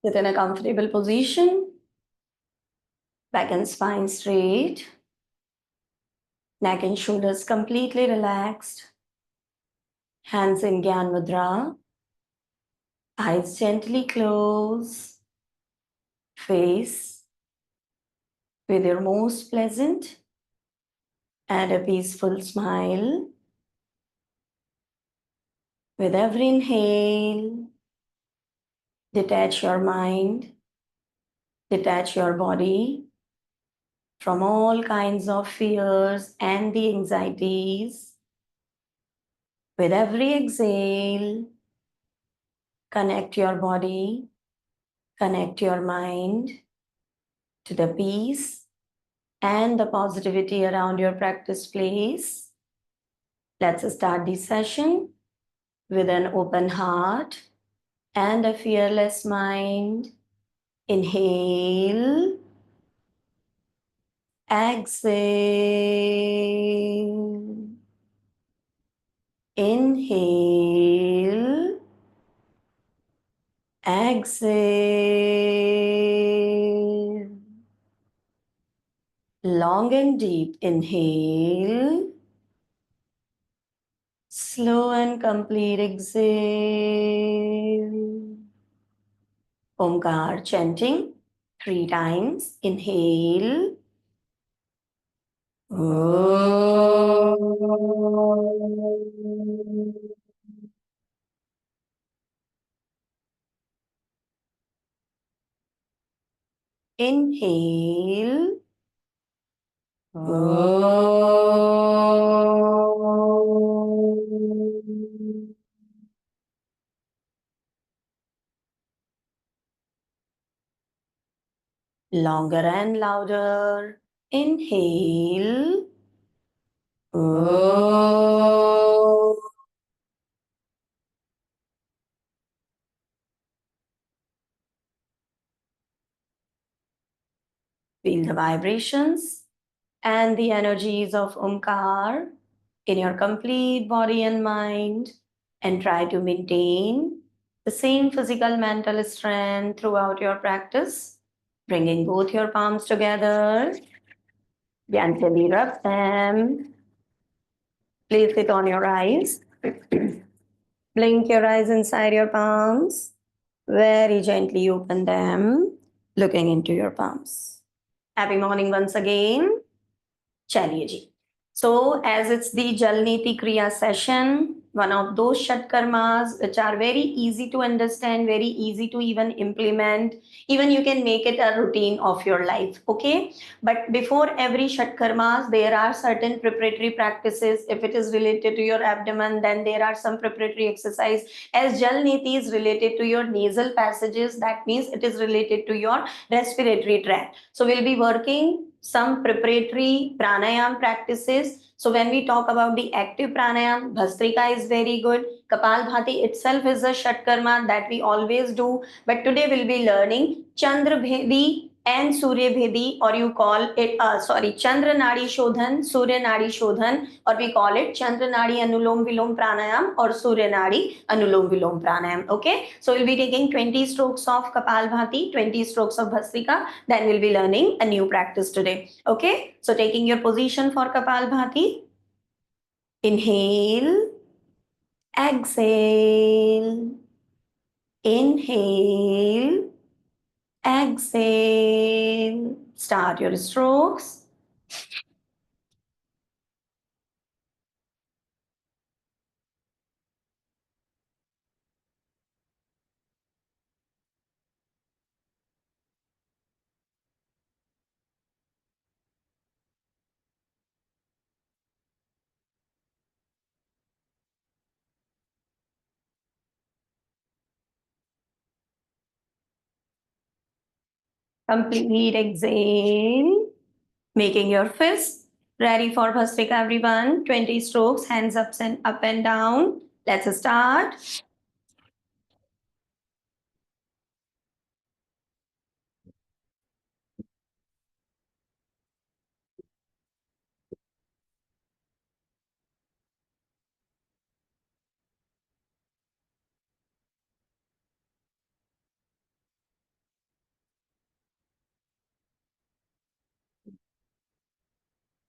Sit in a comfortable position, back and spine straight, neck and shoulders completely relaxed, hands in Gyan Mudra, eyes gently close, face with your most pleasant and a peaceful smile. With every inhale, detach your mind, detach your body from all kinds of fears and the anxieties. With every exhale, connect your body, connect your mind to the peace and the positivity around your practice place. Let's start this session with an open heart and a fearless mind. Inhale, exhale, inhale, exhale. Long and deep inhale. Slow and complete exhale. Omkar chanting 3 times. Inhale. Inhale. Longer and louder. Inhale. Feel the vibrations and the energies of Omkar in your complete body and mind, and try to maintain the same physical mental strength throughout your practice, bringing both your palms together. Gently rub them. Place it on your eyes. Blink your eyes inside your palms. Very gently open them, looking into your palms. Happy morning once again. चलिए जी. So, as it's the Jalniti Kriya session, one of those Shatkarmas which are very easy to understand, very easy to even implement, even you can make it a routine of your life, okay? But before every Shatkarmas, there are certain preparatory practices. If it is related to your abdomen, then there are some preparatory exercise. As Jalniti is related to your nasal passages, that means it is related to your respiratory tract. So, we'll be working some preparatory pranayam practices. So when we talk about the active pranayam, Bhastrika is very good. Kapalbhati itself is a Shatkarma that we always do. But today we'll be learning Chandra Bhedi and Surya Bhedi, or you call it, Chandra Nadi Shodhan, Surya Nadi Shodhan, or we call it Chandra Nadi Anulom Vilom Pranayam or Surya Nadi Anulom Vilom Pranayam. Okay, so we'll be taking 20 strokes of Kapalbhati, 20 strokes of Bhastrika, then we'll be learning a new practice today. Okay, so taking your position for Kapalbhati, inhale, exhale, inhale, exhale. Start your strokes. Complete exhale. Making your fist ready for Bhastrika, everyone. 20 strokes, hands up and down. Let's start.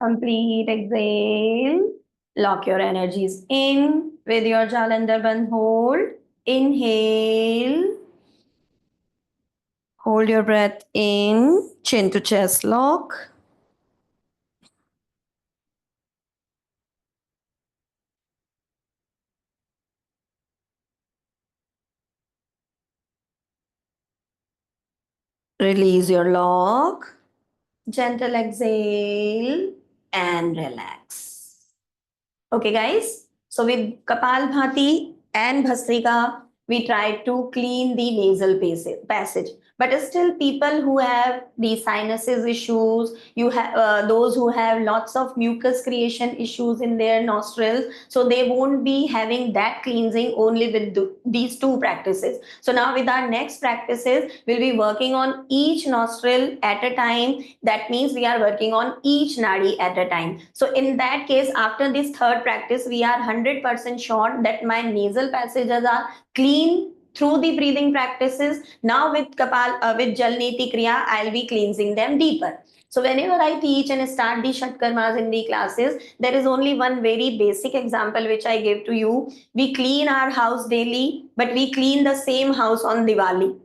Complete exhale. Lock your energies in with your jaw under band hold. Inhale. Hold your breath in. Chin to chest lock. Release your lock. Gentle exhale and relax. Okay, guys. So with Kapalbhati and Bhastrika, we try to clean the nasal passage. But still, people who have the sinuses issues, you have those who have lots of mucus creation issues in their nostrils, so they won't be having that cleansing only with these two practices. So now with our next practices, we'll be working on each nostril at a time. That means we are working on each nadi at a time. So in that case, after this third practice, we are 100% sure that my nasal passages are clean through the breathing practices. Now with Jalneti Kriya, I'll be cleansing them deeper. So whenever I teach and start the Shatkarmas in the classes, there is only one very basic example which I give to you. We clean our house daily, but we clean the same house on Diwali.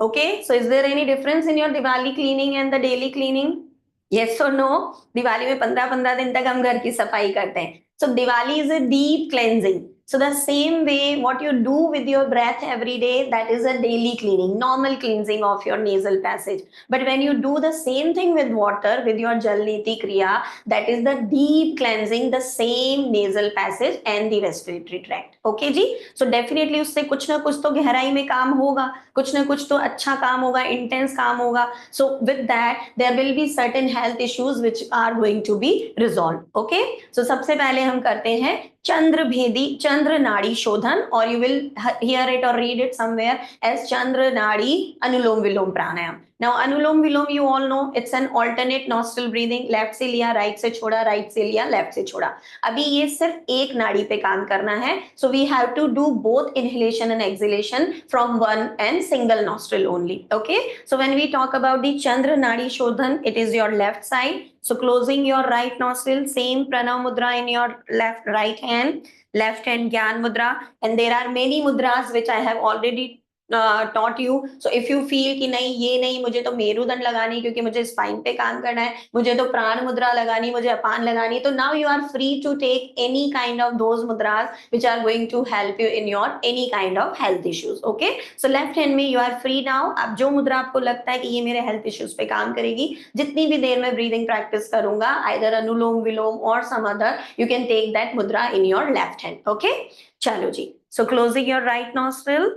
Okay, so is there any difference in your Diwali cleaning and the daily cleaning? Yes or no? Diwali में 15-15 दिन तक हम घर की सफाई करते हैं. So Diwali is a deep cleansing. So the same way, what you do with your breath every day, that is a daily cleaning, normal cleansing of your nasal passage. But when you do the same thing with water, with your Jalneti Kriya, that is the deep cleansing, the same nasal passage and the respiratory tract. Okay ji? So definitely उससे कुछ ना कुछ तो गहराई में काम होगा, कुछ ना कुछ तो अच्छा काम होगा, intense काम होगा. So with that, there will be certain health issues which are going to be resolved. Okay? So सबसे पहले हम करते हैं चंद्र भेदी चंद्र नाड़ी शोधन, or you will hear it or read it somewhere as Chandra Nadi Anulom Vilom Pranayam. Now Anulom Vilom, you all know, it's an alternate nostril breathing. Left से लिया, राइट से छोड़ा, राइट से लिया, लेफ्ट से छोड़ा. अभी ये सिर्फ एक नाड़ी पे काम करना है. So we have to do both inhalation and exhalation from one and single nostril only. Okay? So when we talk about the Chandra Nadi Shodhan, it is your left side. So closing your right nostril, same pranav mudra in your right hand Gyan Mudra, and there are many mudras which I have already taught you. So if you feel कि नहीं ये नहीं, मुझे तो मेरुदंड लगानी क्योंकि मुझे spine पे काम करना है, मुझे तो प्राण मुद्रा लगानी, मुझे अपान लगानी, तो now you are free to take any kind of those mudras which are going to help you in your any kind of health issues. Okay, so left hand में you are free now. अब जो मुद्रा आपको लगता है कि ये मेरे हेल्थ इश्यूज पे काम करेगी, जितनी भी देर में ब्रीदिंग प्रैक्टिस करूंगा, either anulom vilom or some other, you can take that mudra in your left hand. Okay, चलो जी. So closing your right nostril,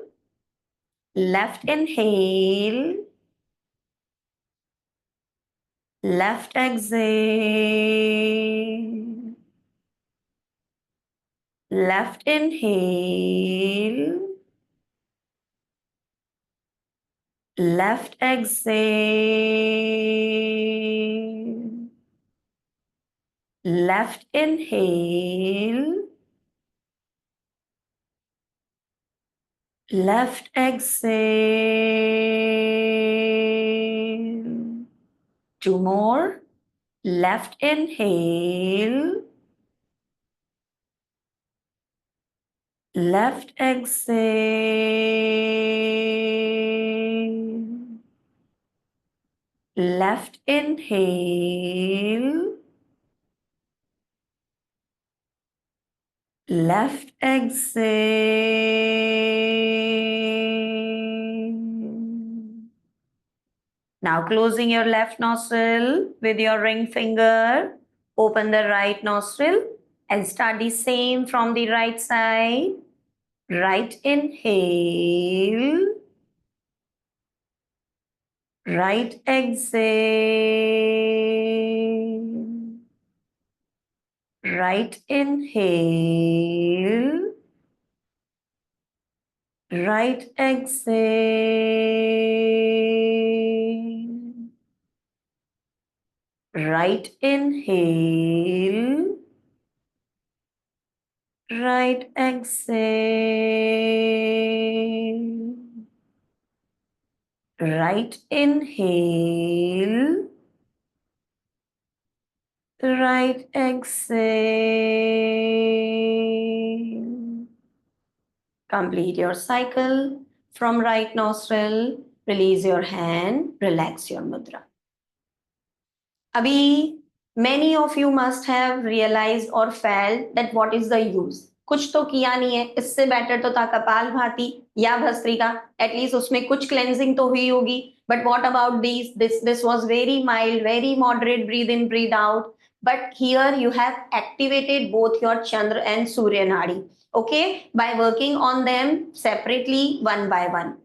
left inhale, left exhale, left inhale, left exhale, left inhale, left exhale. Two more. Left inhale, left exhale, left inhale, left exhale. Now closing your left nostril with your ring finger, open the right nostril and start the same from the right side. Right inhale, right exhale, right inhale, right exhale, right inhale, right exhale, right inhale, right exhale. Complete your cycle. From right nostril, release your hand, relax your mudra. Abhi, many of you must have realized or felt that what is the use. कुछ तो किया नहीं है, इससे better तो था कपाल भाती या भस्त्रिका, एटलीस्ट उसमें कुछ क्लेंजिंग तो हुई होगी. But what about these? This was very mild, very moderate breathe in, breathe out. But here you have activated both your Chandra and Surya Nadi. Okay, by working on them separately, one by one.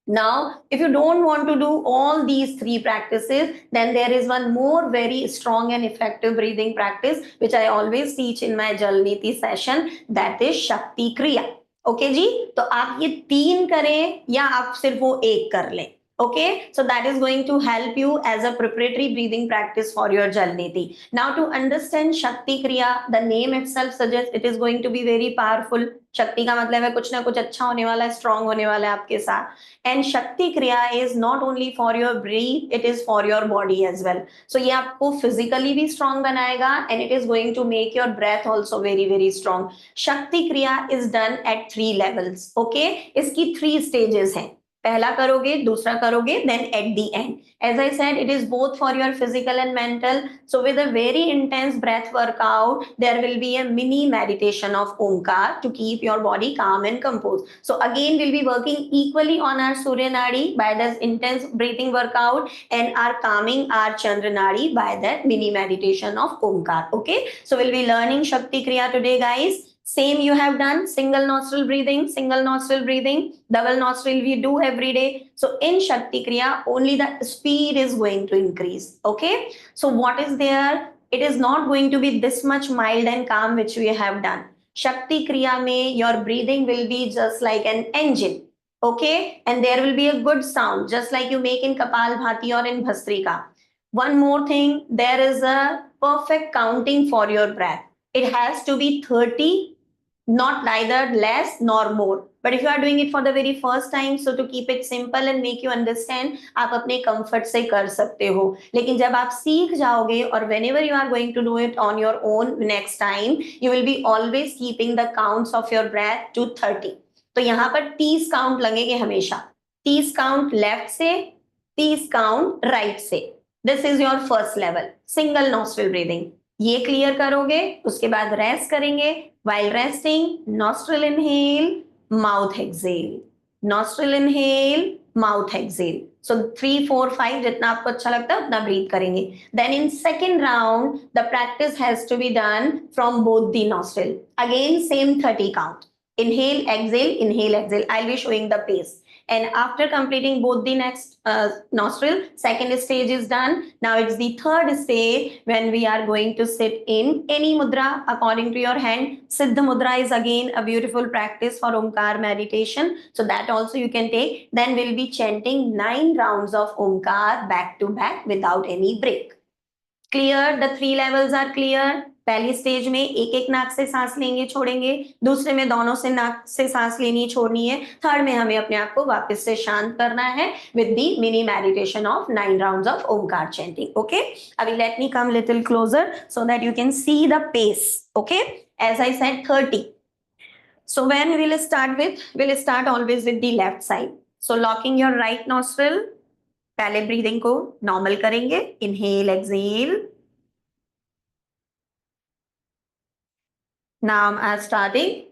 Now, if you don't want to do all these three practices, then there is one more very strong and effective breathing practice, which I always teach in my Jal Niti session, that is Shakti Kriya. Okay जी, तो आप ये तीन करें या आप सिर्फ वो एक कर लें. Okay, so that is going to help you as a preparatory breathing practice for your Jal Niti. Now to understand Shakti Kriya, the name itself suggests it is going to be very powerful. शक्ति का मतलब है कुछ ना कुछ अच्छा होने वाला है, स्ट्रांग होने वाला है आपके साथ. And Shakti Kriya is not only for your breath, it is for your body as well. So ये आपको physically भी strong बनाएगा and it is going to make your breath also very very strong. Shakti Kriya is done at 3 levels. Okay, इसकी 3 stages हैं. पहला करोगे, दूसरा करोगे, then at the end. As I said, it is both for your physical and mental. So with a very intense breath workout, there will be a mini meditation of Omkar to keep your body calm and composed. So again, we'll be working equally on our Surya Nadi by this intense breathing workout and are calming our Chandra Nadi by that mini meditation of Omkar. Okay, so we'll be learning Shakti Kriya today, guys. Same you have done, single nostril breathing, double nostril we do every day. So in Shakti Kriya, only the speed is going to increase. Okay, so what is there? It is not going to be this much mild and calm which we have done. Shakti Kriya mein your breathing will be just like an engine. Okay, and there will be a good sound just like you make in Kapal Bhati or in Bhastrika. One more thing, there is a perfect counting for your breath. It has to be 30, not neither less nor more. But if you are doing it for the very first time, so to keep it simple and make you understand, आप अपने comfort से कर सकते हो. लेकिन जब आप सीख जाओगे और whenever you are going to do it on your own next time, you will be always keeping the counts of your breath to 30. तो यहाँ पर 30 काउंट लगेंगे हमेशा. 30 काउंट लेफ्ट से, 30 काउंट राइट से. This is your first level, single nostril breathing. ये clear करोगे, उसके बाद रेस्ट करेंगे. While resting, nostril inhale, mouth exhale. Nostril inhale, mouth exhale. So 3, 4, 5 जितना आपको अच्छा लगता है उतना breathe करेंगे. Then in second round, the practice has to be done from both the nostril. Again, same 30 count. Inhale, exhale. I'll be showing the pace. And after completing both the next nostril, second stage is done. Now it's the third stage when we are going to sit in any mudra according to your hand. Siddha mudra is again a beautiful practice for Omkar meditation. So that also you can take. Then we'll be chanting 9 rounds of Omkar back to back without any break. Clear? The 3 levels are clear. पहली stage में एक एक नाक से सांस लेंगे छोड़ेंगे, दूसरे में दोनों से नाक से सांस लेनी छोड़नी है, थर्ड में हमें अपने आप को वापस से शांत करना है with the mini meditation of 9 rounds of Omkar chanting. Okay, अभी let me come little closer so that you can see the pace. Okay, as I said 30. So when we'll start always with the left side. So locking your right nostril, पहले breathing को normal करेंगे. Inhale, exhale. Now I'm starting.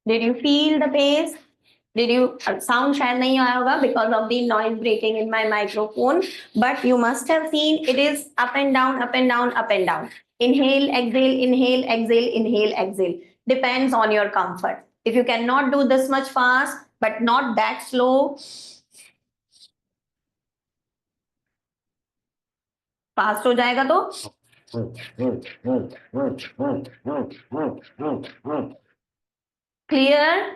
Did you feel the bass? Did you sound शायद नहीं आया होगा because of the noise breaking in my microphone, but you must have seen it is up and down, up and down, up and down. Inhale, exhale, inhale, exhale, inhale, exhale. Depends on your comfort. If you cannot do this much fast, but not that slow, fast हो जाएगा तो clear.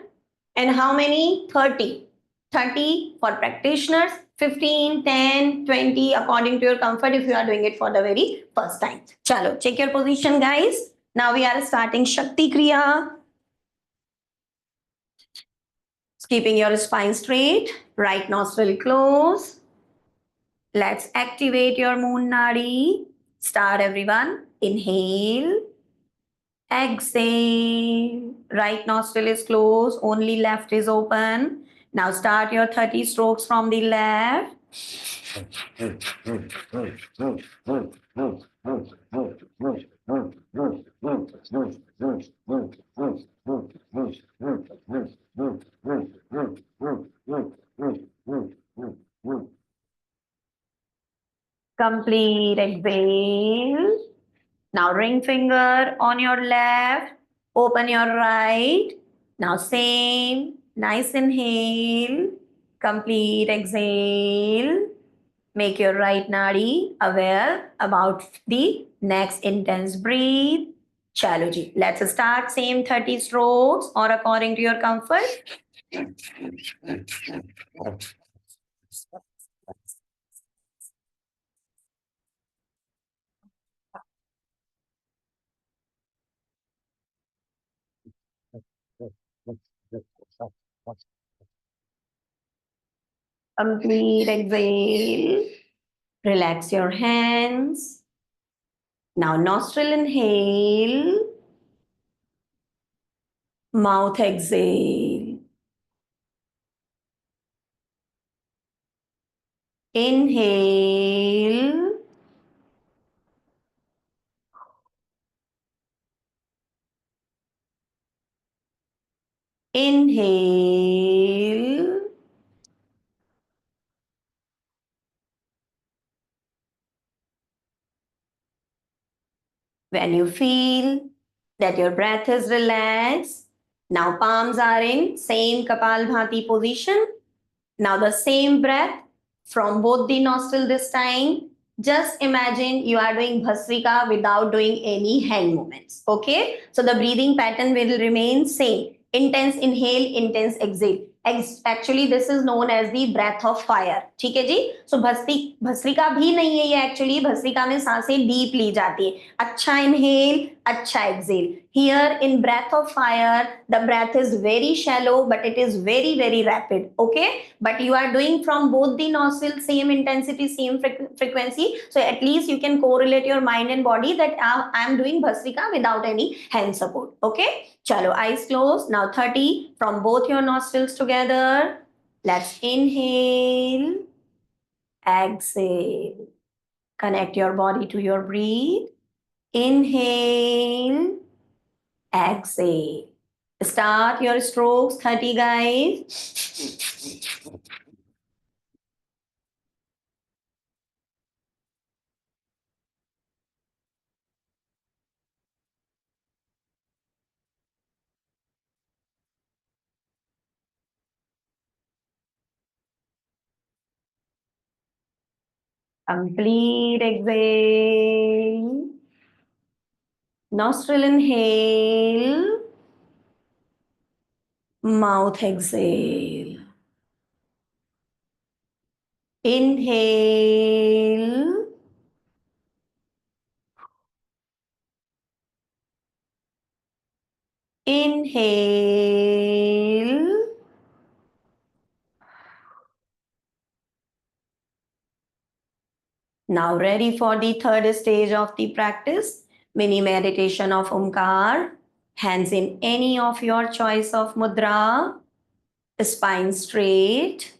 And how many? 30. 30 for practitioners, 15, 10, 20 according to your comfort if you are doing it for the very first time. Chalo, check your position, guys. Now we are starting Shakti Kriya. Keeping your spine straight, right nostril close. Let's activate your moon nadi. Start everyone. Inhale. Exhale. Right nostril is closed, only left is open. Now start your 30 strokes from the left. Complete exhale. Now ring finger on your left, open your right. Now same, nice inhale, complete exhale. Make your right nadi aware about the next intense breathe. Chalo ji. Let's start same 30 strokes or according to your comfort. Complete exhale. Relax your hands. Now nostril inhale, mouth exhale. Inhale, inhale, when you feel that your breath is relaxed, now palms are in same Kapalbhati position. Now the same breath from both the nostril this time. Just imagine you are doing Bhasrika without doing any hand movements. Okay. So the breathing pattern will remain same. Intense inhale, intense exhale. Actually this is known as the breath of fire. ठीक है जी. So bhastrika भी नहीं है ये actually. Bhastrika में सांसें deep ली जाती है. अच्छा inhale, अच्छा exhale. Here in breath of fire, the breath is very shallow, but it is very, very rapid. Okay. But you are doing from both the nostrils, same intensity, same frequency. So at least you can correlate your mind and body that I am doing Bhasrika without any hand support. Okay. Chalo, eyes closed. Now 30 from both your nostrils together. Let's inhale, exhale. Connect your body to your breath. Inhale, exhale. Start your strokes, 30 guys. Complete exhale. Nostril inhale. Mouth exhale. Inhale. Inhale. Now ready for the third stage of the practice, mini meditation of Omkar. Hands in any of your choice of mudra, spine straight.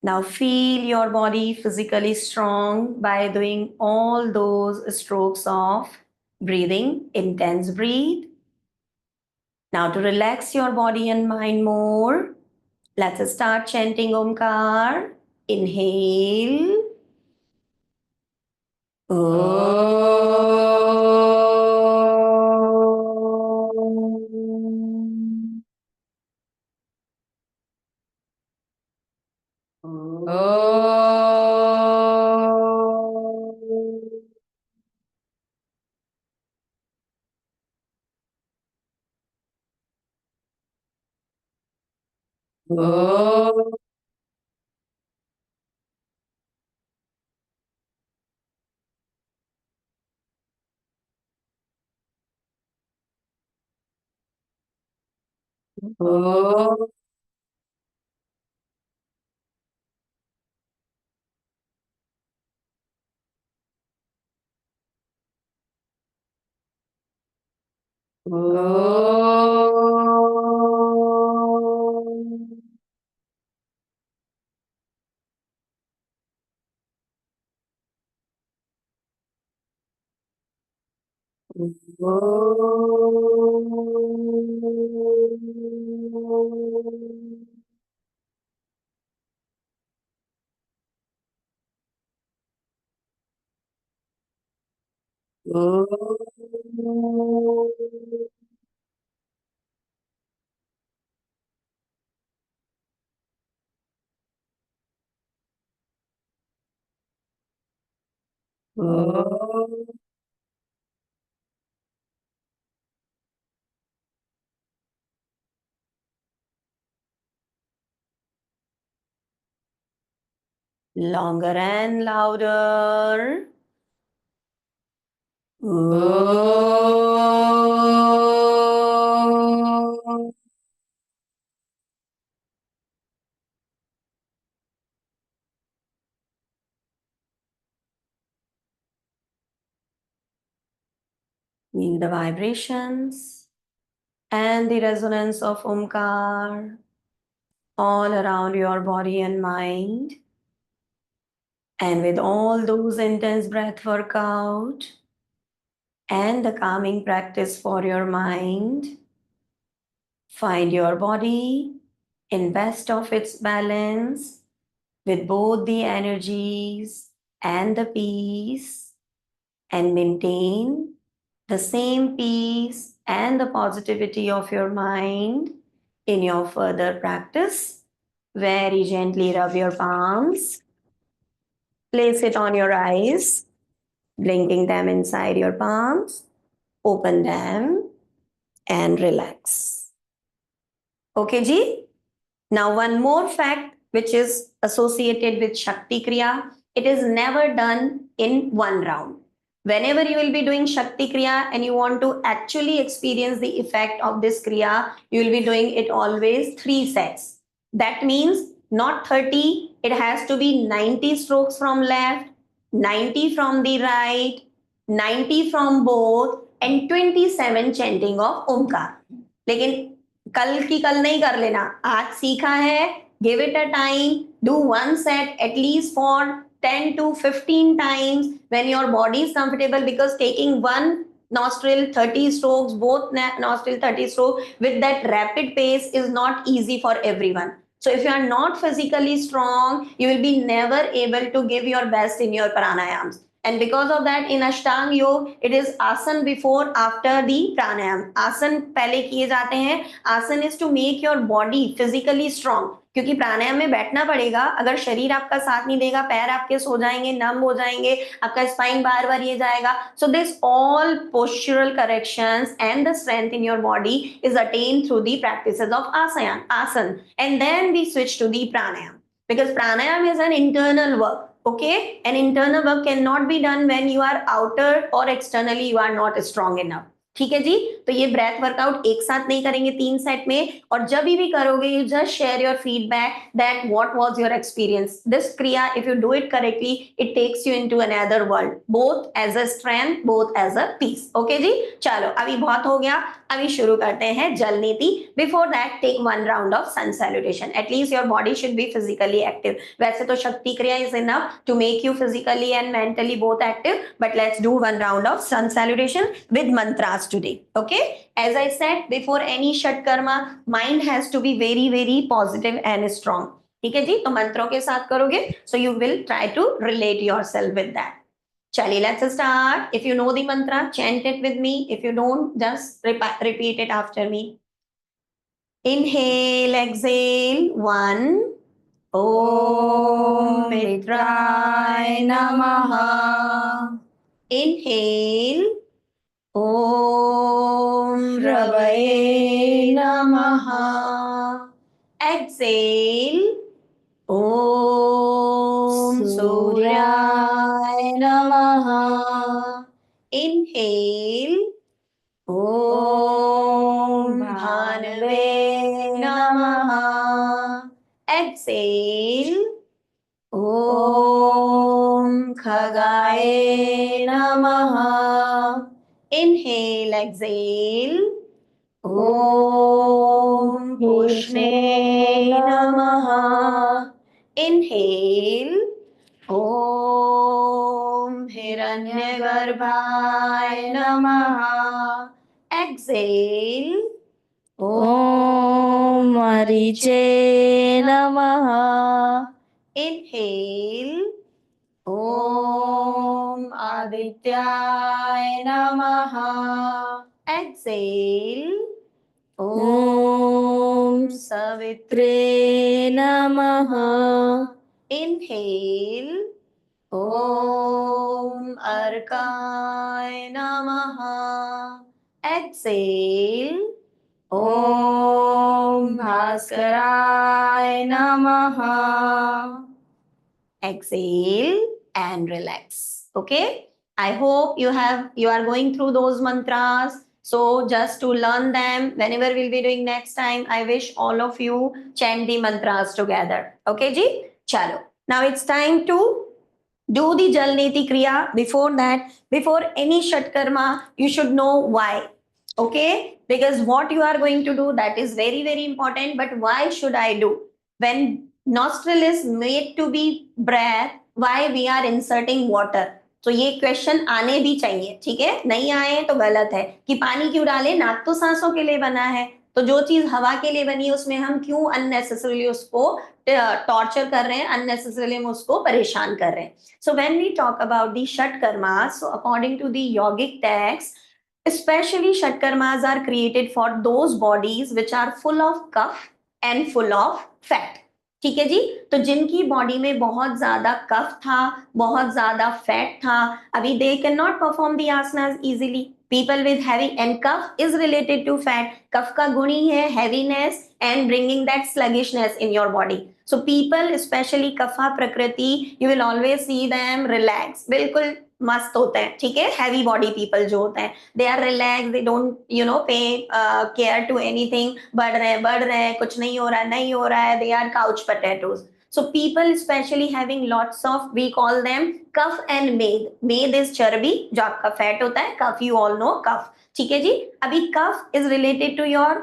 Now feel your body physically strong by doing all those strokes of breathing, intense breathe. Now to relax your body and mind more, let's start chanting Omkar. Inhale. Om. Om. Om. Om. Longer and louder. Om. Feel the vibrations and the resonance of Omkar all around your body and mind. And with all those intense breath workout and the calming practice for your mind, find your body in best of its balance with both the energies and the peace, and maintain the same peace and the positivity of your mind in your further practice. Very gently rub your palms, place it on your eyes, blinking them inside your palms, open them and relax. Okay, Ji? Now, one more fact which is associated with Shakti Kriya, it is never done in one round. Whenever you will be doing Shakti Kriya and you want to actually experience the effect of this Kriya, you will be doing it always 3 sets. That means not 30, it has to be 90 strokes from left, 90 from the right, 90 from both, and 27 chanting of Omkar. लेकिन कल की कल नहीं कर लेना, आज सीखा है, give it a time, do one set at least for 10 to 15 times when your body is comfortable, because taking one nostril 30 strokes, both nostril 30 strokes with that rapid pace is not easy for everyone. So if you are not physically strong, you will be never able to give your best in your pranayams. And because of that, in Ashtang Yoga, it is asan before, after the pranayam. Asan पहले किए जाते हैं. Asan is to make your body physically strong. क्योंकि प्राणायाम में बैठना पड़ेगा. अगर शरीर आपका साथ नहीं देगा, पैर आपके सो जाएंगे, नम हो जाएंगे, आपका स्पाइन बार बार ये जाएगा. So this all postural corrections and the strength in your body is attained through the practices of asan. And then we switch to the pranayam. Because pranayam is an internal work. Okay, an internal work cannot be done when you are outer or externally you are not strong enough. ठीक है जी. तो ये breath workout एक साथ नहीं करेंगे 3 set में, और जब भी करोगे you just share your feedback that what was your experience. This क्रिया if you do it correctly, it takes you into another world, both as a strength, both as a peace. Okay जी, चलो अभी बहुत हो गया, अभी शुरू करते हैं जल नीति. Before that take one round of sun salutation. At least your body should be physically active. वैसे तो शक्ति क्रिया is enough to make you physically and mentally both active, but let's do one round of sun salutation with mantras today. Okay, as I said, before any shatkarma, mind has to be very very positive and strong. ठीक है जी. तो मंत्रों के साथ करोगे, so you will try to relate yourself with that. Chali, let's start. If you know the mantra, chant it with me. If you don't, just repeat it after me. Inhale, exhale. 1. Om Mitraय Namaha. Inhale. Om Ravaye Namaha. Exhale. Om Suryaya Namaha. Inhale. Om Bhanave exhale. Om Khagaye Namaha. Inhale, exhale. Om Pushne Namaha. Inhale. Om Hiranyagarbhaye Namaha. Exhale. Om Mariche Namaha. Inhale. Om Adityaya Namaha. Exhale. Om Savitri Namaha. Inhale. Om Arkaya Namaha. Exhale. Om Bhaskaraya Namaha. Exhale and relax. Okay. I hope you are going through those mantras. So just to learn them, whenever we'll be doing next time, I wish all of you chant the mantras together. Okay, ji? Chalo. Now it's time to do the Jal Neti Kriya. Before that, before any Shatkarma, you should know why. Okay? Because what you are going to do, that is very, very important. But why should I do? When nostril is made to be breath, why we are inserting water? तो ये question आने भी चाहिए, ठीक है? नहीं आए तो गलत है कि पानी क्यों डाले, नाक तो सांसों के लिए बना है, तो जो चीज हवा के लिए बनी है उसमें हम क्यों अननेसेसरीली उसको टॉर्चर कर रहे हैं, अननेसेसरीली हम उसको परेशान कर रहे हैं. So when we talk about the Shatkarmas, so according to the yogic text, especially Shatkarmas are created for those bodies which are full of cough and full of fat. ठीक है जी. तो जिनकी बॉडी में बहुत ज्यादा कफ था, बहुत ज्यादा फैट था, अभी they cannot perform the asanas easily. People with heavy and cough is related to fat. कफ का गुण ही है heaviness and bringing that sluggishness in your body. So people especially कफा प्रकृति, you will always see them relax. बिल्कुल मस्त होते हैं, ठीक है. हैवी बॉडी पीपल जो होते हैं, they are relax, they don't pay care to anything. बढ़ रहे हैं, कुछ नहीं हो रहा है, they are couch potatoes. So people especially having lots of, we call them कफ and मेद. मेद is चर्बी जो आपका फैट होता है, कफ you all know कफ, ठीक है जी. अभी कफ is related to your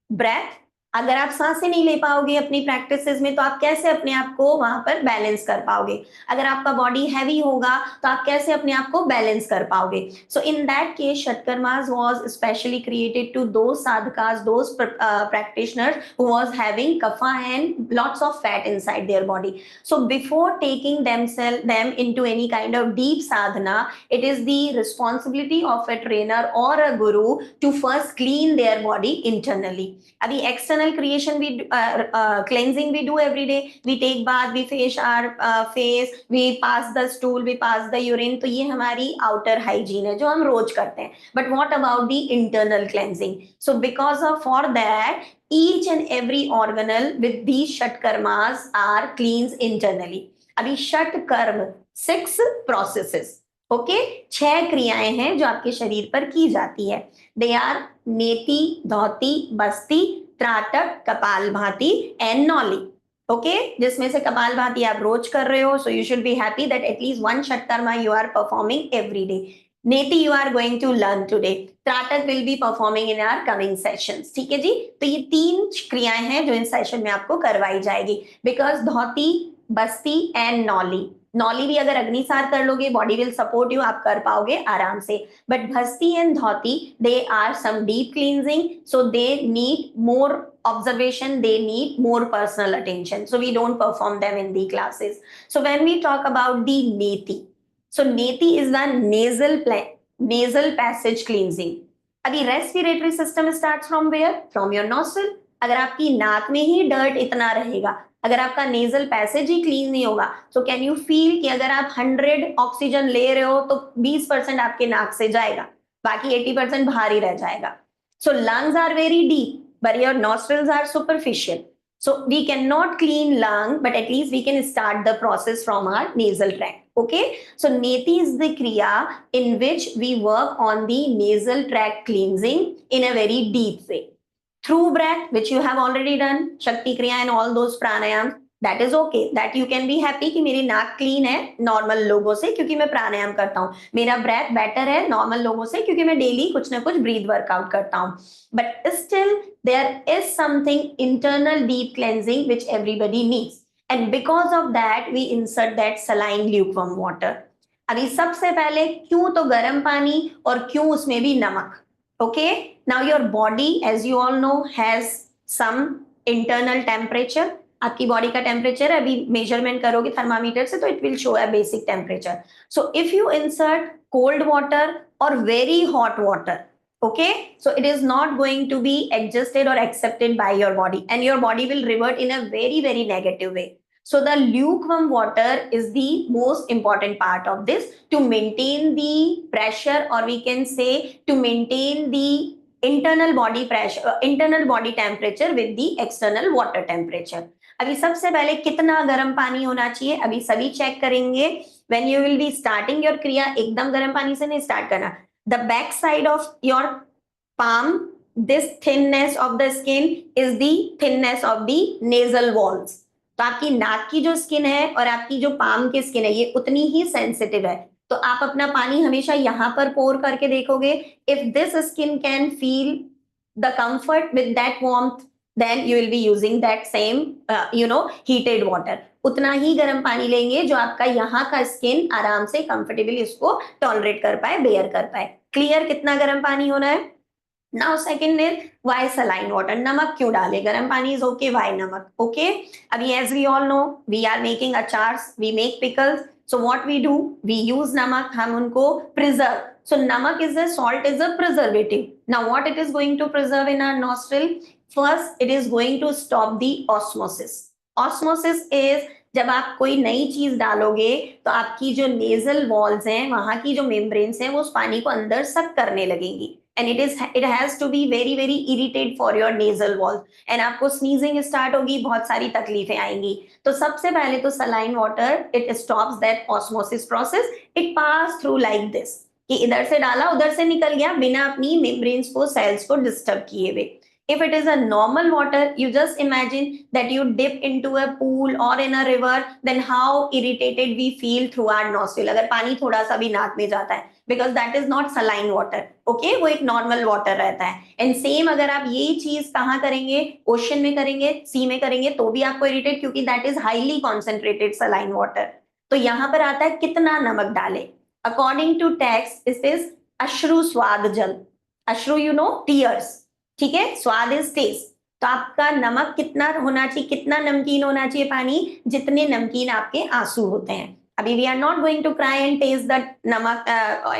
breath. अगर आप सांसें नहीं ले पाओगे अपनी प्रैक्टिसेस में, तो आप कैसे अपने आप को वहां पर बैलेंस कर पाओगे? अगर आपका बॉडी हैवी होगा तो आप कैसे अपने आप को बैलेंस कर पाओगे? So in that case Shatkarmas was specially created to those sadhakas, those practitioners who was having kapha and lots of fat inside their body. So before taking them into any kind of deep sadhana, it is the responsibility of a trainer or a guru to first clean their body internally. अभी external creation we cleansing we do every day. We take bath, we face our face, we pass the stool, we pass the urine. तो ये हमारी outer hygiene है जो हम रोज करते हैं. But what about the internal cleansing? So because of for that, each and every organelle with these Shatkarmas are cleansed internally. अभी Shatkarma 6 processes. Okay, 6 क्रियाएं हैं जो आपके शरीर पर की जाती है. दे आर नेति, धौती, बस्ती, त्राटक, कपालभाति एंड नौली. ओके, जिसमें से कपालभाति आप रोज कर रहे हो, so you should be happy that at least one Shatkarma you are performing every day. नेति you are going to learn today. त्राटक will be performing in our coming sessions. ठीक है जी. तो ये 3 क्रियाएं हैं जो इन सेशन में आपको करवाई जाएगी. बिकॉज धौती, बस्ती एंड नौली. नौली भी अगर अग्निसार कर लोगे, बॉडी विल सपोर्ट यू, आप कर पाओगे आराम से. बट भस्ती एंड धौती, they are some deep cleansing, so they need more observation, they need more personal attention, so we don't perform them in the classes. So when we talk about the neti, so neti is the nasal passage cleansing. अभी respiratory system starts from where? From your nostril. अगर आपकी नाक में ही dirt इतना रहेगा, अगर आपका nasal passage ही clean नहीं होगा, तो कैन यू फील कि अगर आप 100 ऑक्सीजन ले रहे हो तो 20% आपके नाक से जाएगा, बाकी 80% बाहर ही रह जाएगा. So lungs are very deep but your nostrils are superficial, so we cannot clean lung, but at least we can start the process from our nasal tract. Okay, so neti is the kriya in which we work on the nasal tract cleansing in a very deep way through breath, which you have already done, Shakti Kriya and all those pranayams. That is okay, that you can be happy कि मेरी नाक clean है normal लोगों से क्योंकि मैं प्राणायाम करता हूँ, मेरा ब्रेथ बेटर है नॉर्मल लोगों से क्योंकि मैं डेली कुछ ना कुछ ब्रीथ वर्कआउट करता हूँ. But still there is something internal deep cleansing which everybody needs, and because of that we insert that saline lukewarm water. अभी सबसे पहले क्यों तो गर्म पानी और क्यों उसमें भी नमक. Okay, now your body as you all know has some internal temperature. आपकी बॉडी का टेम्परेचर अभी मेजरमेंट करोगे थर्मामीटर से तो it will show a basic temperature. So if you insert cold water और very hot water, okay, so it is not going to be adjusted or accepted by your body and your body will revert in a very negative way. So the lukewarm water is the most important part of this to maintain the pressure, or we can say to maintain the internal body pressure, internal body temperature with the external water temperature. अभी सबसे पहले कितना गर्म पानी होना चाहिए अभी सभी चेक करेंगे. when you will be starting your kriya, एकदम गर्म पानी से नहीं स्टार्ट करना. The back side of your palm, this thinness of the skin is the thinness of the nasal walls. तो आपकी नाक की जो स्किन है और आपकी जो पाम की स्किन है ये उतनी ही सेंसिटिव है. तो आप अपना पानी हमेशा यहां पर पोर करके देखोगे. If this skin can feel the comfort with that warmth, then you will be using that same heated water. उतना ही गर्म पानी लेंगे जो आपका यहाँ का स्किन आराम से कंफर्टेबली इसको टॉलरेट कर पाए, बेयर कर पाए. क्लियर कितना गर्म पानी होना है. Now second is why saline water. नमक क्यों डाले, गर्म पानी इज ओके, व्हाई नमक. ओके, अभी as we all know we are making अचार्स, we make pickles. So what we do, we use namak, हम उनको preserve. So namak is a salt, is a preservative. Now what it is going to preserve in our nostril? First, it is going to stop the osmosis. Osmosis is जब आप कोई नई चीज डालोगे तो आपकी जो नेजल वॉल्स हैं, वहां की जो मेम्ब्रेन्स हैं, वो उस पानी को अंदर सक करने लगेंगी. And it has to be very irritate for your nasal walls. And आपको sneezing start होगी, बहुत सारी तकलीफें आएंगी. तो सबसे पहले तो saline water, it stops that osmosis process. It pass through like this, कि इधर से डाला उधर से निकल गया बिना अपनी membranes को, cells को disturb किए हुए. If it is a normal water, you just imagine that you dip into a pool or in a river, then how irritated we feel through our nostril. अगर पानी थोड़ा सा भी नाक में जाता है, because that is not saline water. Okay, वो एक normal water रहता है. And same अगर आप यही चीज कहाँ करेंगे, ocean में करेंगे, sea में करेंगे तो भी आपको irritate, क्योंकि that is highly concentrated saline water. तो यहाँ पर आता है कितना नमक डाले. According to text, this is अश्रु स्वाद जल. अश्रु you know tears. ठीक है, स्वाद इज टेस्ट. तो आपका नमक कितना होना चाहिए, कितना नमकीन होना चाहिए पानी, जितने नमकीन आपके आंसू होते हैं. अभी we are not going to cry and taste the नमक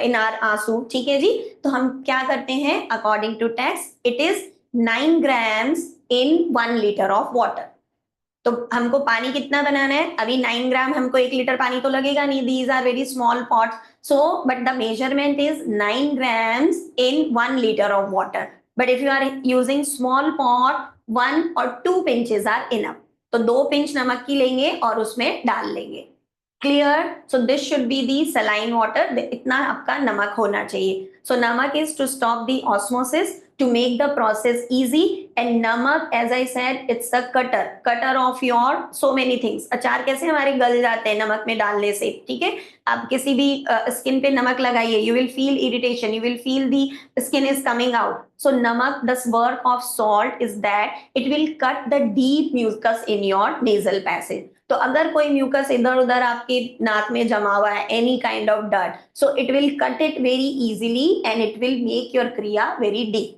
इन आर आंसू. ठीक है जी, तो हम क्या करते हैं, according to text it is 9 grams in 1 liter of water. तो हमको पानी कितना बनाना है, अभी 9 ग्राम हमको 1 लीटर पानी तो लगेगा नहीं. These are very small pots. So but the measurement is 9 grams in 1 liter of water. But if you are using small pot, 1 or 2 pinches are enough. तो 2 pinch नमक की लेंगे और उसमें डाल लेंगे. Clear? So this should be the saline water. इतना आपका नमक होना चाहिए. So namak is to stop the osmosis, to make the process easy. And namak, as I said, it's the cutter of your so many things. अचार कैसे हमारे गल जाते हैं नमक में डालने से. ठीक है, आप किसी भी स्किन पे नमक लगाइए, you will feel irritation, you will feel the skin is coming out. So namak, the work of salt is that it will cut the deep mucus in your nasal passage. तो अगर कोई mucus इधर उधर आपके नाक में जमा हुआ है, any kind of dirt, so it will cut it very easily and it will make your क्रिया वेरी डीप.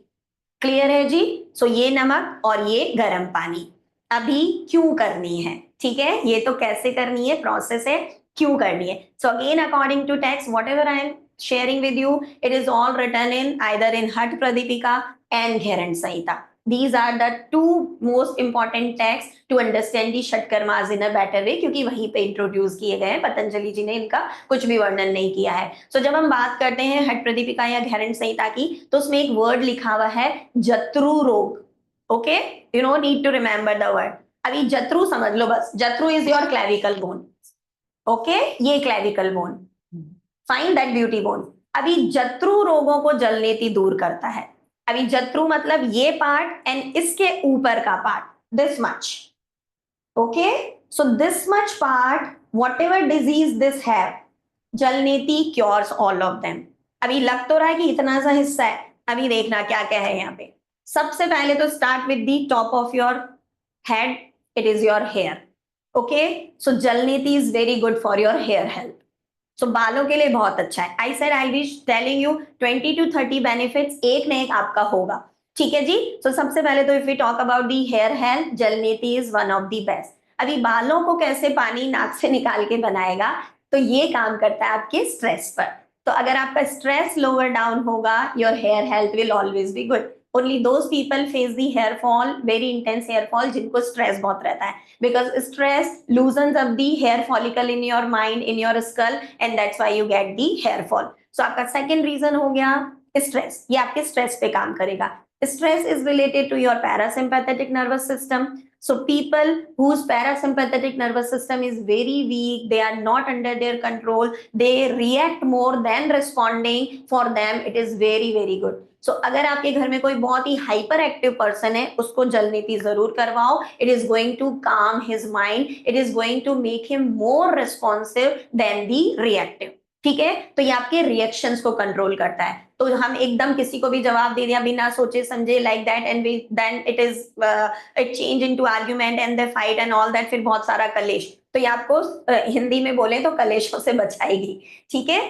क्लियर है जी. सो ये नमक और ये गर्म पानी अभी क्यों करनी है. ठीक है, ये तो कैसे करनी है, प्रोसेस है, क्यों करनी है. So again according to text, whatever I am sharing with you, it is all written in either in Hठ Pradipika and Gheranda Samhita. These are the 2 most important texts to understand the षटकर्मास in a better way, क्योंकि वहीं पे introduce किए गए हैं. पतंजलि जी ने इनका कुछ भी वर्णन नहीं किया है. सो जब हम बात करते हैं हठ प्रदीपिका या घेरंड संहिता की, तो उसमें एक वर्ड लिखा हुआ है जत्रु रोग. Okay, you no need to remember the word. अभी जत्रु समझ लो बस. जत्रु is your clavicle bone. Okay, ये clavicle bone, find that beauty bone. अभी जत्रु रोगों को जलनेति दूर करता है. अभी जत्रु मतलब ये पार्ट एंड इसके ऊपर का part, this much. Okay, So this much part, whatever disease this have, जलनेति cures all of them. अभी लग तो रहा है कि इतना सा हिस्सा है, अभी देखना क्या क्या है यहाँ पे. सबसे पहले तो start with the top of your head, it is your hair. Okay, so जलनेति is very good for your hair health. So बालों के लिए बहुत अच्छा है. I said I wish telling you 20 to 30 benefits, एक न एक आपका होगा. ठीक है जी. So सबसे पहले तो if we talk about the hair health, जलनेति is one of the best. अभी बालों को कैसे पानी नाक से निकाल के बनाएगा, तो ये काम करता है आपके स्ट्रेस पर. तो अगर आपका स्ट्रेस लोअर डाउन होगा, your hair health will always be good. Only those people face the hair fall, very intense hair fall, जिनको स्ट्रेस बहुत रहता है, because stress loosens up the hair follicle in your mind, in your skull, and that's why you get the hair fall. So आपका second reason हो गया stress. ये आपके stress पे काम करेगा. Stress is related to your parasympathetic nervous system. So people whose parasympathetic nervous system is very weak, they are not under their control, they react more than responding. For them it is very very good. So अगर आपके घर में कोई बहुत ही hyper active person है, उसको जलनेति जरूर करवाओ. It is going to calm his mind, it is going to make him more responsive then the reactive. ठीक है, तो ये आपके रिएक्शंस को कंट्रोल करता है. तो हम एकदम किसी को भी जवाब दे दिया बिना सोचे समझे like that, and then it is it change into argument and they fight and all that, फिर बहुत सारा कलेश. तो ये आपको हिंदी में बोले तो कलेशों से बचाएगी. ठीक है.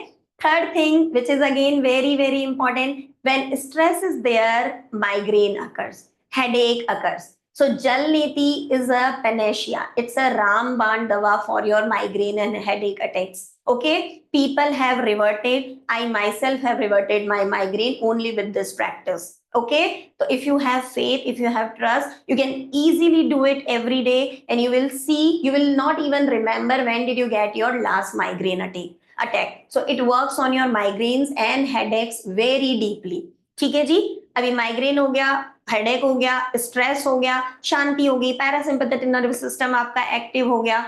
Third thing which is again very very important, when stress is there, migraine occurs, headache occurs. So Jalneti is a panacea. It's a Rambaan dawa for your migraine and headache attacks. Okay, people have reverted. I myself have reverted my migraine only with this practice. Okay, so if you have faith, if you have trust, you can easily do it every day, and you will see, you will not even remember when did you get your last migraine attack. So it works on your migraines and headaches very deeply. ठीक है जी. अभी migraine हो गया, headache हो गया, stress हो गया, शांति हो गई, पैरासिम्पैथेटिक नर्वस सिस्टम आपका एक्टिव हो गया.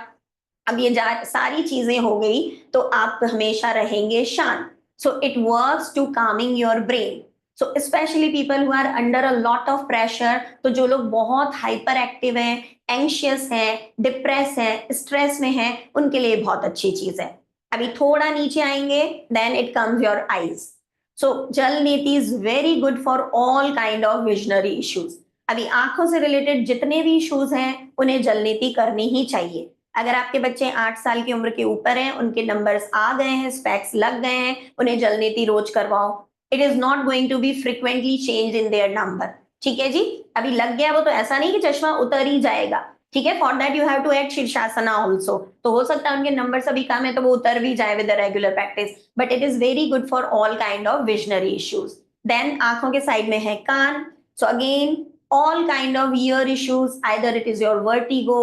अब ये सारी चीजें हो गई तो आप हमेशा रहेंगे शांत. So it works to calming your brain. So specially people who are under a lot of pressure, तो जो लोग बहुत हाइपर एक्टिव हैं, एंशियस हैं, डिप्रेस हैं, स्ट्रेस में हैं, उनके लिए बहुत अच्छी चीज है. अभी थोड़ा नीचे आएंगे, then it comes your eyes. So Jalneti is very good for all kind of visionary issues. अभी आंखों से रिलेटेड जितने भी इश्यूज हैं, उन्हें जलनेति करनी ही चाहिए. अगर आपके बच्चे 8 साल की उम्र के ऊपर हैं, उनके नंबर्स आ गए हैं, स्पेक्स लग गए हैं, उन्हें जलनेति रोज करवाओ. It is not going to be frequently change in their number. ठीक है जी. अभी लग गया वो तो ऐसा नहीं कि चश्मा उतर ही जाएगा. ठीक है, for that you have to add शीर्षासना ऑल्सो. तो हो सकता है उनके नंबर अभी कम है तो वो उतर भी जाए with the regular practice, but it is very good for all kind of visionary issues. Then आंखों के साइड में है कान. So again all kind of ear issues, either it is your vertigo,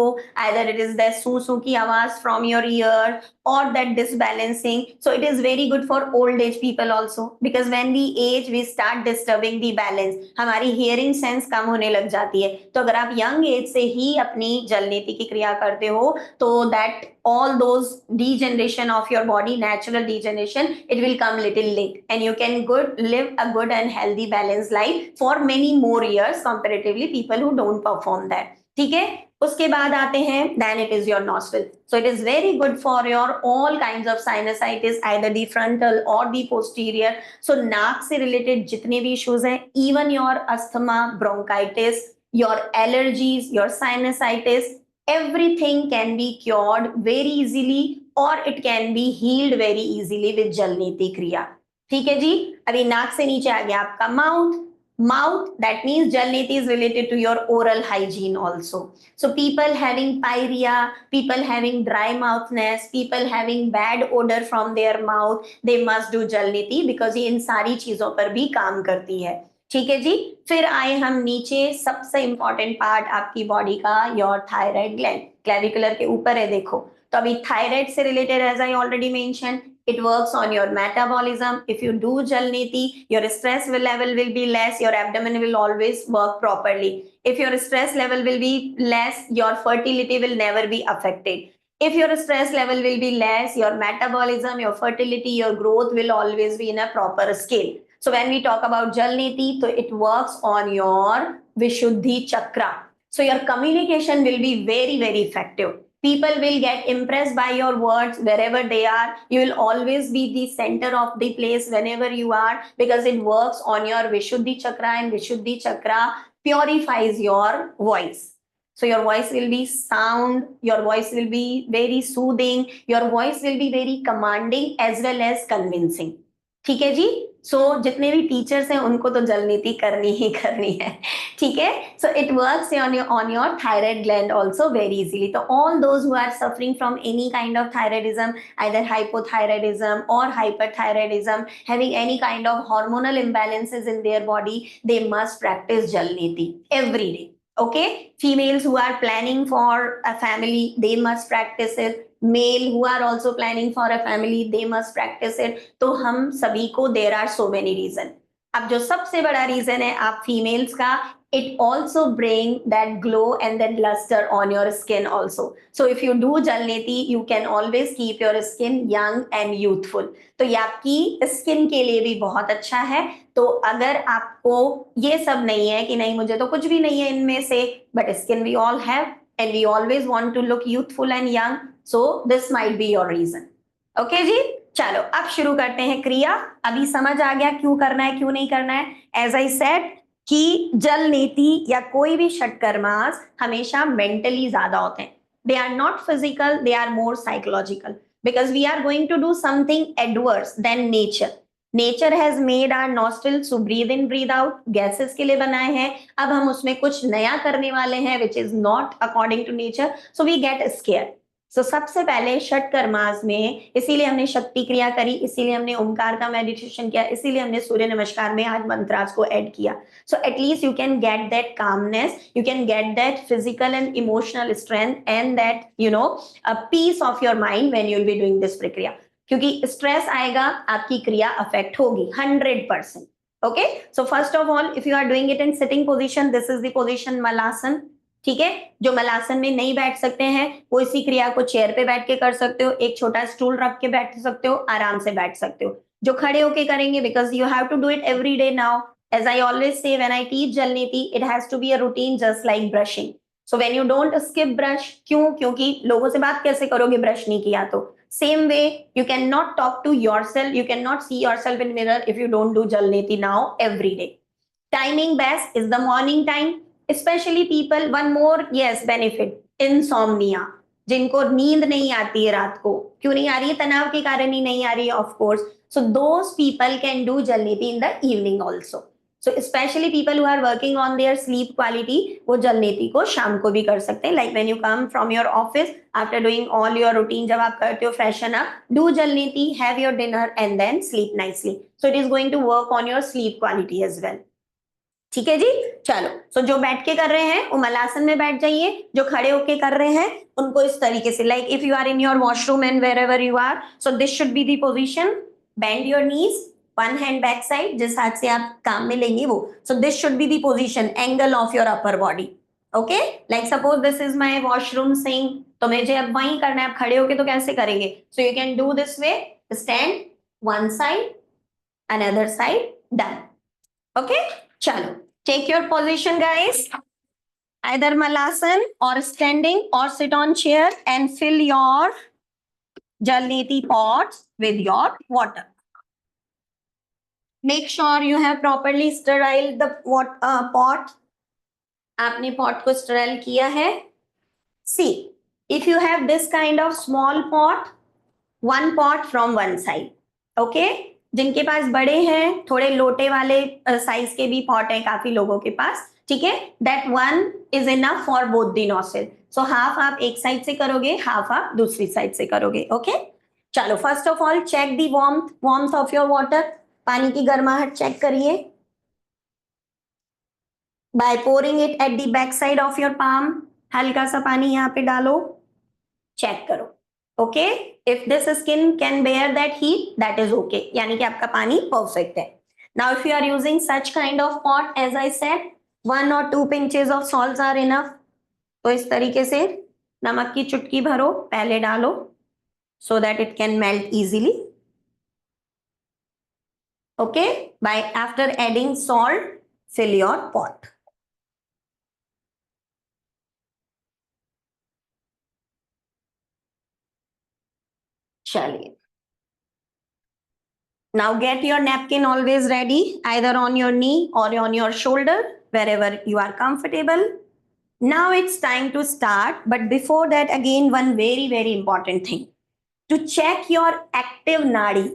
either it is the su की आवाज from your ear, or that disbalancing. So it is very good for old age people also, because when we age we start disturbing the balance. हमारी hearing sense कम होने लग जाती है. तो अगर आप young age से ही अपनी जलनेति की क्रिया करते हो, तो that all those degeneration of your body, natural degeneration, it will come little late, and you can live a good and healthy balanced life for many more years comparatively people who don't perform that. ठीक है. उसके बाद आते हैं, then it is your nostril. So it is very good for your all kinds of sinusitis, either the frontal or the posterior. So नाक से related जितने भी issues हैं, even your asthma, bronchitis, your allergies, your sinusitis, everything can be cured very easily, or it can be healed very easily with जलनेति क्रिया. ठीक है जी. अभी नाक से नीचे आ गया आपका mouth. Mouth, that means Jalneti is related to your oral hygiene also. So people having pyorrhea, people having dry mouthness, people having bad odor from their mouth, they must do Jalneti, because ये इन सारी चीजों पर भी काम करती है. ठीक है जी. फिर आए हम नीचे, सबसे इंपॉर्टेंट पार्ट आपकी बॉडी का, योर थायराइड ग्लैंड. क्लेविकुलर के ऊपर है देखो. तो अभी थायराइड से related, as I already mention, it works on your metabolism. If you do Jalneti, your stress level will be less, your abdomen will always work properly. If your stress level will be less, your fertility will never be affected. If your stress level will be less, your metabolism, your fertility, your growth will always be in a proper scale. So when we talk about Jalneti, so it works on your Vishuddhi chakra. So your communication will be very very effective. People will get impressed by your words wherever they are. You will always be the center of the place whenever you are, because it works on your Vishuddhi chakra, and Vishuddhi chakra purifies your voice. So your voice will be sound, your voice will be very soothing, your voice will be very commanding as well as convincing. ठीक है जी. सो जितने भी teachers हैं उनको तो जल नीति करनी ही करनी है. ठीक है. सो it works on your thyroid gland also very easily. तो all those who are suffering from any kind of thyroidism, either hypothyroidism or hyperthyroidism, having any kind of hormonal imbalances in their body, they must practice jal niti every day. Okay. Females who are planning for a family, they must practice it. Male who are also planning for a family, they must practice it. तो हम सभी को there are so many reason. अब जो सबसे बड़ा reason है आप फीमेल्स का, it also bring that glow and that luster on your skin also. So if you do jalneti, you can always keep your skin young and youthful. तो ये आपकी स्किन के लिए भी बहुत अच्छा है. तो अगर आपको ये सब नहीं है कि नहीं मुझे तो कुछ भी नहीं है इनमें से, but skin we all have and we always want to look youthful and young, so this might be your reason. Okay जी. चलो अब शुरू करते हैं क्रिया. अभी समझ आ गया क्यों करना है क्यों नहीं करना है. एज आई सेड कि जल नीति या कोई भी षटकर्मास हमेशा मेंटली ज्यादा होते हैं. They are not physical, they are more psychological, because we are going to do something adverse than nature. Nature has made our nostrils to breathe in breathe out, gases के लिए बनाए हैं. अब हम उसमें कुछ नया करने वाले हैं which is not according to nature, so we get scare. So सबसे पहले षटकर्मास में इसीलिए हमने शक्ति क्रिया करी, इसीलिए हमने ओमकार का मेडिटेशन किया, इसीलिए हमने सूर्य नमस्कार में आज मंत्रास को ऐड किया. So at least you can get that calmness, you can get that physical and emotional strength and that a peace of your mind when you will be doing this प्रक्रिया. क्योंकि स्ट्रेस आएगा आपकी क्रिया अफेक्ट होगी 100%. Okay. So first of all if you are doing it in sitting position, this is the position malasana. ठीक है. जो मलासन में नहीं बैठ सकते हैं वो इसी क्रिया को चेयर पे बैठ के कर सकते हो, एक छोटा स्टूल रख के बैठ सकते हो, आराम से बैठ सकते हो. जो खड़े होके करेंगे, because you have to do it every day now. As I always say when I teach jal neti, it has to be a routine just like brushing. So when you don't skip brush, क्यों? क्योंकि लोगों से बात कैसे करोगे brush नहीं किया तो. Same way, you cannot talk to yourself, you cannot see yourself in mirror if you don't do jal niti now every day. Timing best is the morning time. Especially people, one more yes benefit, insomnia. जिनको नींद नहीं आती है रात को, क्यों नहीं आ रही है? तनाव के कारण ही नहीं आ रही है, of course. So those people can do jal niti in the evening also. So especially people who are working on their sleep quality, वो जल नीति को शाम को भी कर सकते हैं. Like when you come from your office, after doing all your routine, जब आप करते हो freshen up, do जल नीति, have your dinner and then sleep nicely. So it is going to work on your sleep quality as well. ठीक है जी. चलो. सो जो बैठ के कर रहे हैं वो मलासन में बैठ जाइए, जो खड़े होके कर रहे हैं उनको इस तरीके से, like if you are in your washroom and wherever you are, so this should be the position. Bend your knees, one hand back side, जिस हाथ से आप काम में लेंगे वो. So this should be the position, angle of your upper body. Okay. Like suppose this is my washroom sink, तो मुझे अब वहीं करना है. आप खड़े होके तो कैसे करेंगे? So you can do this way, stand one side, another side, done. Okay. चलो, take your position guys, either malasan or standing or sit on chair and fill your jal niti pots with your water. Make sure you have properly steriled the pot. आपने pot को sterile किया है. See, if you have this kind of small pot, one pot from one side. Okay. जिनके पास बड़े हैं, थोड़े लोटे वाले size के भी पॉट हैं काफी लोगों के पास. ठीक है. That one is enough for both the nostril. So half आप एक साइड से करोगे, हाफ आप दूसरी साइड से करोगे. ओके. चलो, first of all check the warmth of your water. पानी की गर्माहट चेक करिए by pouring it at the back side of your palm. हल्का सा पानी यहाँ पे डालो, चेक करो. Okay. If this skin can bear that heat, that is okay, यानी कि आपका पानी परफेक्ट है. Now if you are using such kind of pot, as I said, 1 or 2 pinches of salt are enough. तो इस तरीके से नमक की चुटकी भरो, पहले डालो, so that it can melt easily. Okay. By after adding salt, fill your pot. चलिए, now get your napkin always ready, either on your knee or on your shoulder, wherever you are comfortable. Now it's time to start, but before that, again, one very, very important thing. To check your active nadi.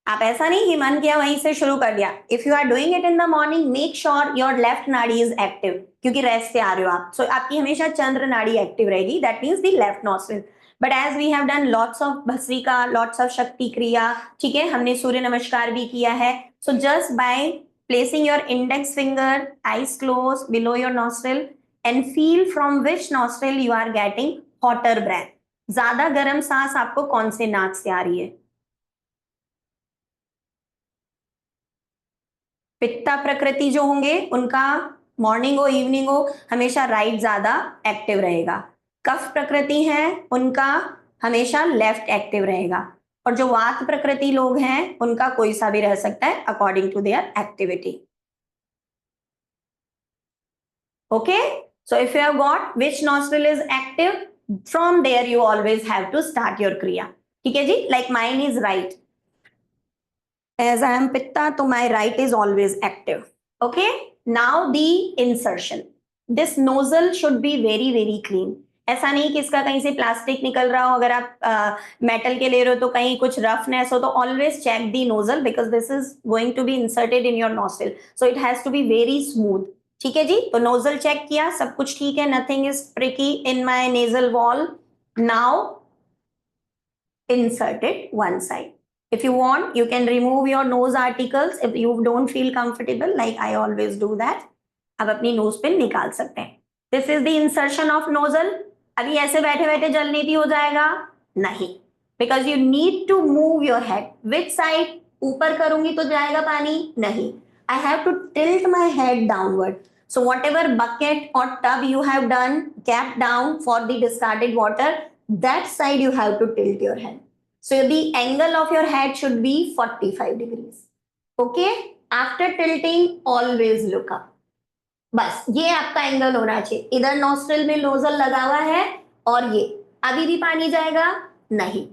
आप ऐसा नहीं कि मन किया वहीं से शुरू कर दिया. If you are doing it in the morning, make sure your left nadi is active, क्योंकि रेस्ट से आ रहे हो आप. सो आपकी हमेशा चंद्र नाड़ी एक्टिव रहेगी. That means the left nostril. But as we have done lots of bhastrika, lots of shakti kriya, ठीक है, हमने सूर्य नमस्कार भी किया है. So just by placing your index finger, eyes close below your nostril, and feel from which nostril you are getting hotter breath. ज्यादा गर्म सांस आपको कौन से नाक से आ रही है? पित्ता प्रकृति जो होंगे उनका मॉर्निंग हो इवनिंग हो हमेशा राइट ज्यादा एक्टिव रहेगा. कफ प्रकृति है उनका हमेशा लेफ्ट एक्टिव रहेगा. और जो वात प्रकृति लोग हैं उनका कोई सा भी रह सकता है according to their activity. Okay, so if you have got which nostril is active, from there you always have to start your क्रिया. ठीक है जी, like mine is right. As I am Pitta, so my right is always active. Okay, now the insertion. This nozzle should be very very clean. ऐसा नहीं कि इसका कहीं से प्लास्टिक निकल रहा हो. अगर आप मेटल के ले रहे हो तो कहीं कुछ रफनेस हो तो always check the nozzle, because this is going to be inserted in your nostril, so it has to be very smooth. ठीक है जी, तो नोजल चेक किया, सब कुछ ठीक है, nothing is pricky in my nasal wall. Now insert it one side. If you want, you can remove your nose articles if you don't feel comfortable, like I always do that. अब अपनी nose pin निकाल सकते हैं. This is the insertion of nozzle. अभी ऐसे बैठे बैठे जलनीति हो जाएगा नहीं, because you need to move your head. Which side? ऊपर करूंगी तो जाएगा पानी नहीं. I have to tilt my head downward. So whatever bucket or tub you have done, kept down for the discarded water, that side you have to tilt your head. So the angle of your head should be 45 degrees. Okay, after tilting always look up. बस ये आपका angle होना चाहिए. इधर nostril में nozzle लगा हुआ है और ये अभी भी पानी जाएगा नहीं.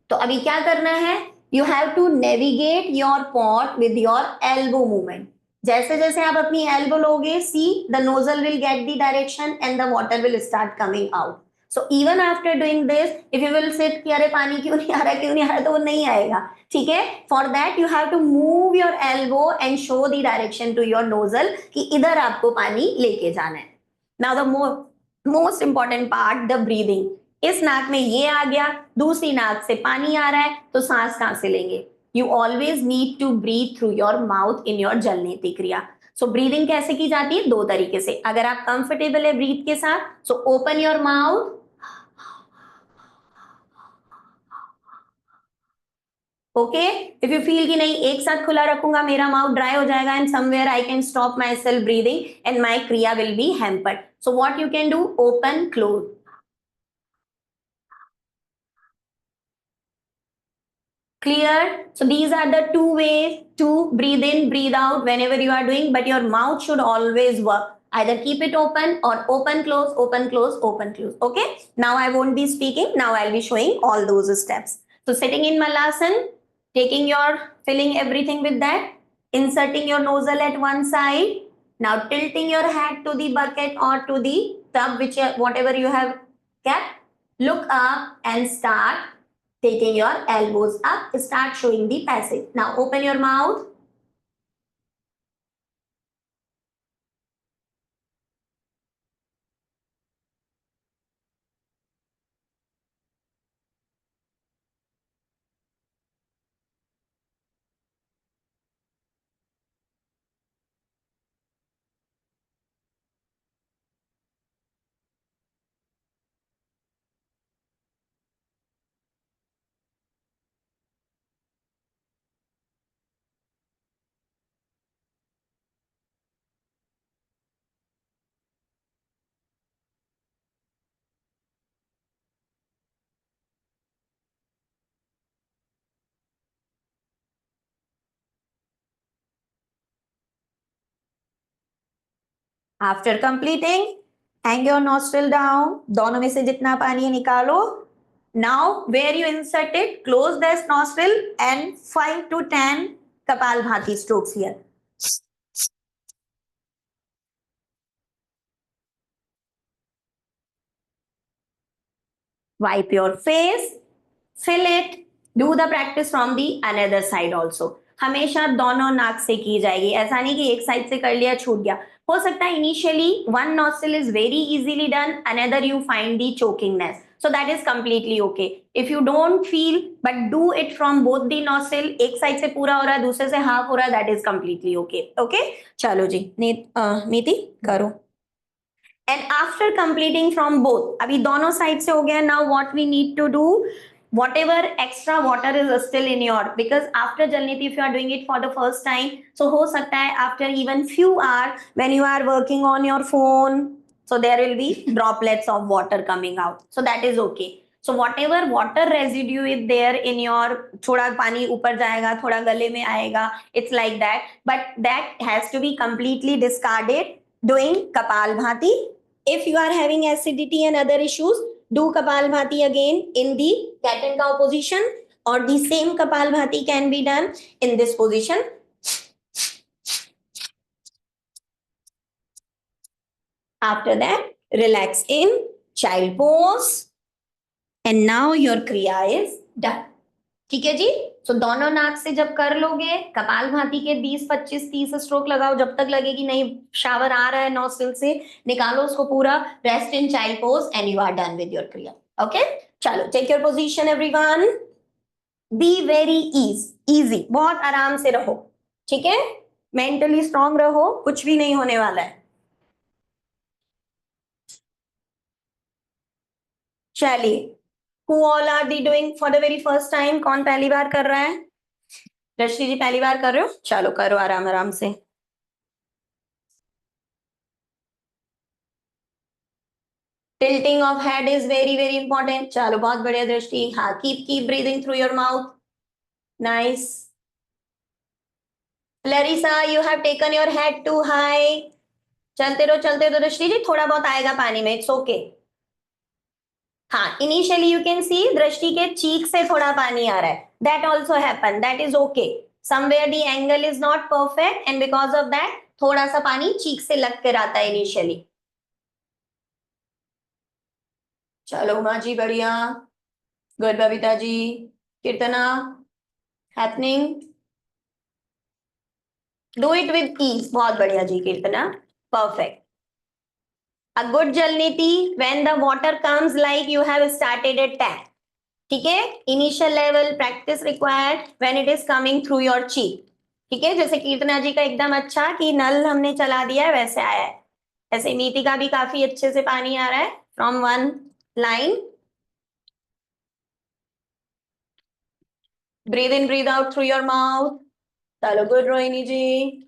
तो अभी क्या करना है? You have to navigate your pot with your elbow movement. जैसे जैसे आप अपनी एल्बो लोगे, see the nozzle will get the direction and the water will start coming out. So even after doing this, if you will sit कि अरे पानी क्यों नहीं आ रहा क्यों नहीं आ रहा, तो वो नहीं आएगा. ठीक है, for that you have to move your elbow and show the direction to your nozzle कि इधर आपको पानी लेके जाना है. Now the most important part, the breathing. इस नाक में ये आ गया, दूसरी नाक से पानी आ रहा है, तो सांस कहां से लेंगे? You always need to breathe through your mouth in your जलनेति क्रिया. सो ब्रीदिंग कैसे की जाती है? दो तरीके से. अगर आप कंफर्टेबल है ब्रीथ के साथ, so open your mouth. Okay, if you feel कि नहीं एक साथ खुला रखूंगा मेरा माउथ ड्राई हो जाएगा and somewhere I can stop my self breathing and my kriya will be hampered. So what you can do? Open close. Clear? So these are the two ways to breathe in, breathe out whenever you are doing, but your mouth should always work. Either keep it open or open, close, open, close, open, close. Okay? Now I won't be speaking. Now I'll be showing all those steps. So sitting in Malasana, taking your, filling everything with that, inserting your nozzle at one side. Now tilting your head to the bucket or to the tub, which whatever you have kept. Look up and start taking your elbows up, start showing the passage. Now open your mouth. After completing, hang your nostril down. दोनों में से जितना पानी निकालो Now, where you inserted, close this nostril and 5 to 10 Kapalbhati strokes here. Wipe your face, fill it, do the practice from the another side also. हमेशा दोनों नाक से की जाएगी, ऐसा नहीं कि एक साइड से कर लिया छूट गया. हो सकता है initially one nostril is very easily done, another you find the chokingness. So that is completely okay. If you don't feel but do it from both the nostril, एक साइड से पूरा हो रहा है दूसरे से हाफ हो रहा है, that is completely okay. Okay? चलो जी नीति करो. And after completing from both, अभी दोनों साइड से हो गया. Now what we need to do, whatever extra water is still in your, because after Jalniti if you are doing it for the first time, so हो सकता है after even few hours when you are working on your phone, so there will be droplets of water coming out, so that is okay. So whatever water residue is there in your, थोड़ा पानी ऊपर जाएगा थोड़ा गले में आएगा, it's like that, but that has to be completely discarded doing Kapalbhati. If you are having acidity and other issues, do Kapalbhati again in the cat and cow position, or the same Kapalbhati can be done in this position. After that, relax in child pose, and now your kriya is done. ठीक है जी. सो दोनों नाक से जब कर लोगे कपालभाति के 20 25 30 stroke लगाओ, जब तक लगेगी नहीं शावर आ रहा है नोस्ट्रिल से, निकालो उसको पूरा, rest in child pose and you are done with your kriya. Okay चलो take your position everyone. Be very easy, बहुत आराम से रहो. ठीक है, मेंटली स्ट्रांग रहो, कुछ भी नहीं होने वाला है. चलिए, who all are they doing for the very first time? कौन पहली बार कर रहा है? दृष्टि जी पहली बार कर रहे हो? चलो करो आराम आराम से. Tilting of head is very very important. चलो बहुत बढ़िया दृष्टि. हाँ, keep breathing through your mouth. Nice. Larissa, you have taken your head too high. चलते रहो दृष्टि जी, थोड़ा बहुत आएगा पानी में, it's okay. हाँ, इनिशियली यू कैन सी दृष्टि के चीक से थोड़ा पानी आ रहा है, that also happen, that is okay. Somewhere the angle is not perfect and because of that थोड़ा सा पानी चीक से लग कर आता है इनिशियली. चलो उमा जी बढ़िया, good Babita ji, Keerthana, happening, do it with ease. बहुत बढ़िया जी कीर्तना, perfect. A good Jalniti, when the water comes like you have started a tap. ठीक है, initial level practice required when it is coming through your cheek. ठीक है, जैसे कीर्तना जी का एकदम अच्छा कि नल हमने चला दिया है वैसे आया है, ऐसे नीति का भी काफी अच्छे से पानी आ रहा है from one line. Breathe in breathe out through your mouth. चलो good Rohini ji.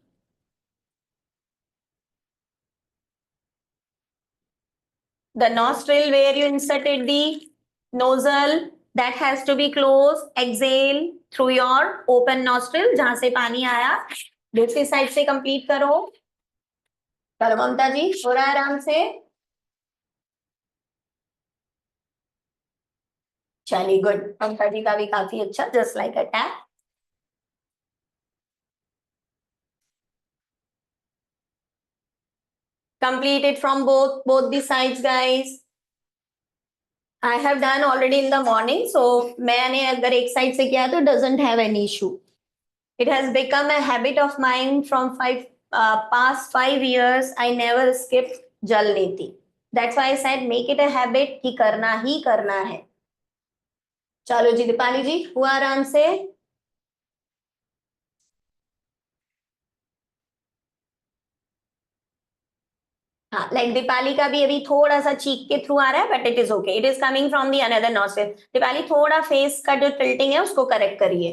The nostril where you inserted the nozzle, that has to be closed. Exhale through your open nostril, जहां से पानी आया. दूसरी साइड से कंप्लीट करो. चलो ममता जी हो रहा है आराम से. चलिए गुड, ममता जी का भी काफी अच्छा, just like a tap. Complete it from both the sides guys. I have done already in the morning, so मैंने अगर एक साइड से किया तो doesn't have any issue. It has become a habit of mine from past 5 years. I never skip जल नीति. That's why I said make it a habit कि करना ही करना है. चलो जी दीपाली जी हुआ आराम से. हाँ, लाइक दीपाली का भी अभी थोड़ा सा चीक के थ्रू आ रहा है, but it is okay, it is coming from the another nostril. Deepali थोड़ा फेस का जो टिल्टिंग है उसको करेक्ट करिए.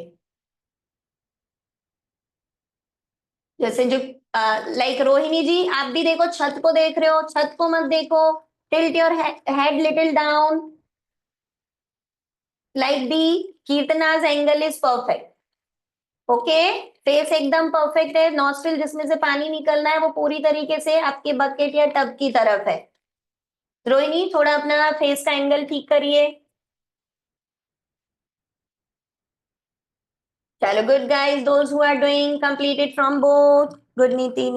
जैसे जो लाइक रोहिणी जी आप भी देखो, छत को देख रहे हो, छत को मत देखो. Tilt your head little down like the. Keerthana's angle is perfect. Okay, face एकदम परफेक्ट है. नॉस्ट्रिल जिसमें से पानी निकलना है वो पूरी तरीके से आपके बकेट या टब की तरफ है. रोहिणी थोड़ा अपना फेस का एंगल ठीक करिए. Chalo, good guys. Those who are doing, complete it from both. Good, Niti.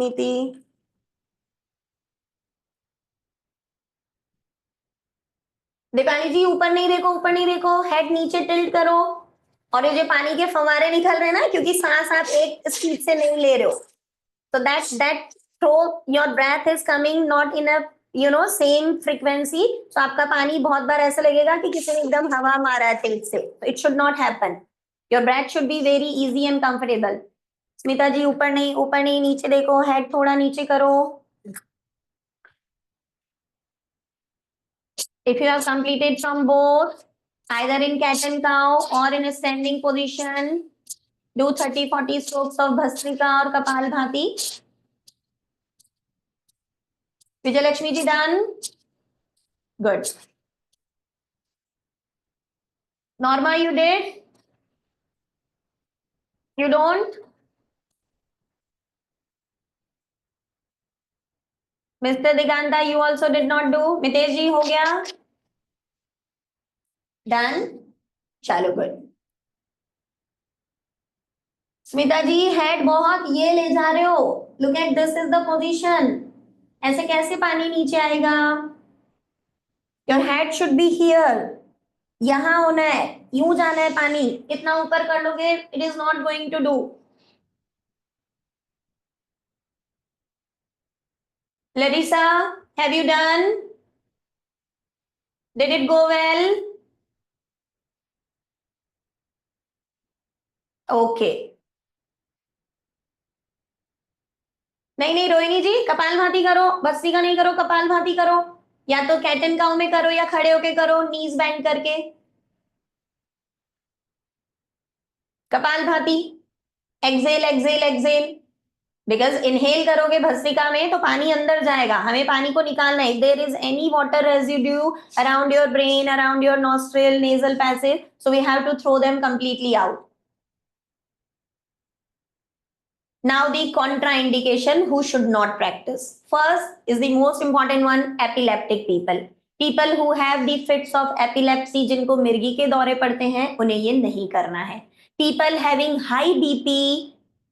Deepali जी ऊपर नहीं देखो, हेड नीचे टिल्ट करो। और ये जो पानी के फव्वारे निकल रहे हैं ना, क्योंकि सांस आप एक स्पीड से नहीं ले रहे हो, तो that through your breath is coming not in a same frequency. तो आपका पानी बहुत बार ऐसा लगेगा कि किसी ने एकदम हवा मारा है तेज से। It should not happen. Your breath should be very easy and comfortable. Smita ji ऊपर नहीं, नीचे देखो, हेड थोड़ा नीचे करो। If you have completed from both, either in cat and cow or in a standing position, do 30-40 strokes of Bhastrika or Kapalbhati. Vijayalakshmi ji done? Good. Norma, you did? You don't? Mr. Diganta, you also did not do? Mitesh ji, हो गया? Done? चलो good. Smita जी head बहुत ये ले जा रहे हो। Look at this is the position. ऐसे कैसे पानी नीचे आएगा? Your head should be here. यहां होना है, यूं जाना है पानी। इतना ऊपर कर लोगे, it is not going to do. Larissa, have you done? Did it go well? Okay. नहीं रोहिणी जी, कपालभाति करो, भस्त्रिका नहीं करो, कपालभाति करो। या तो कैट एंड काउ में करो या खड़े होके करो, नीज बैंड करके। Kapalbhati, exhale exhale exhale. Because inhale करोगे भस्त्रिका में तो पानी अंदर जाएगा, हमें पानी को निकालना है। There is any water residue around your brain, around your nostril, nasal passage, so we have to throw them completely out. Now the contraindication who should not practice. First is the most important one, epileptic people. People who have the fits of epilepsy, जिनको मिर्गी के दौरे पड़ते हैं, उन्हें ये नहीं करना है। People having high BP,